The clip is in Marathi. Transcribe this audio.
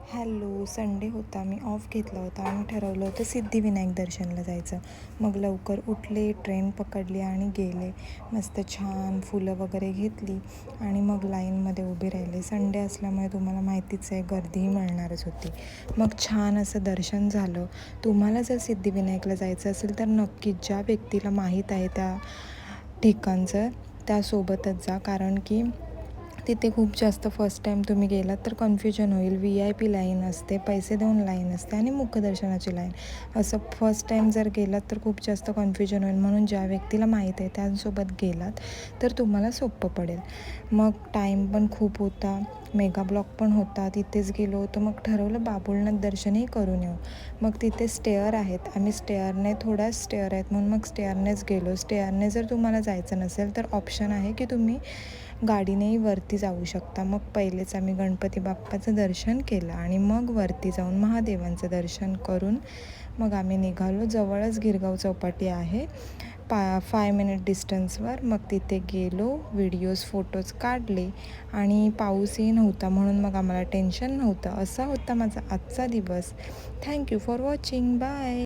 हॅलो, संडे होता. मी ऑफ घेतला होता आणि ठरवलं होतं सिद्धिविनायक दर्शनला जायचं. मग लवकर उठले, ट्रेन पकडली आणि गेले. मस्त छान फुलं वगैरे घेतली आणि मग लाईनमध्ये उभे राहिले. संडे असल्यामुळे तुम्हाला माहितीच आहे, गर्दीही मिळणारच होती. मग छान असं दर्शन झालं. तुम्हाला जर सिद्धिविनायकला जायचं असेल तर नक्कीच ज्या व्यक्तीला माहीत आहे त्या ठिकाणचं त्यासोबतच जा, कारण की तिथे खूप जास्त फर्स्ट टाईम तुम्ही गेलात तर कन्फ्युजन होईल. VIP लाईन असते, पैसे देऊन लाईन असते आणि मुखदर्शनाची लाईन. असं फर्स्ट टाईम जर गेलात तर खूप जास्त कन्फ्युजन होईल. म्हणून ज्या व्यक्तीला माहीत आहे त्यांसोबत गेलात तर तुम्हाला सोपं पडेल. मग टाईम पण खूप होता, मेगा ब्लॉक पण होता. तिथेच गेलो होतो. मग ठरवलं बाबुलनाथ दर्शनही करून येऊ. मग तिथे स्टेअर आहेत. आम्ही स्टेअरने थोड्या स्टेअर आहेत म्हणून मग स्टेअरनेच गेलो. स्टेअरने जर तुम्हाला जायचं नसेल तर ऑप्शन आहे की तुम्ही गाडीनेही वरती जाऊ शकता. मग पहिलेच आम्ही गणपती बाप्पाचं दर्शन केलं आणि मग वरती जाऊन महादेवांचं दर्शन करून मग आम्ही निघालो. जवळच गिरगाव चौपाटी आहे, 5 मिनिट डिस्टन्सवर. मग तिथे गेलो, व्हिडिओज फोटोज काढले आणि पाऊसही नव्हता म्हणून मग आम्हाला टेन्शन नव्हतं. असा होता माझा आजचा दिवस. Thank you for watching. बाय.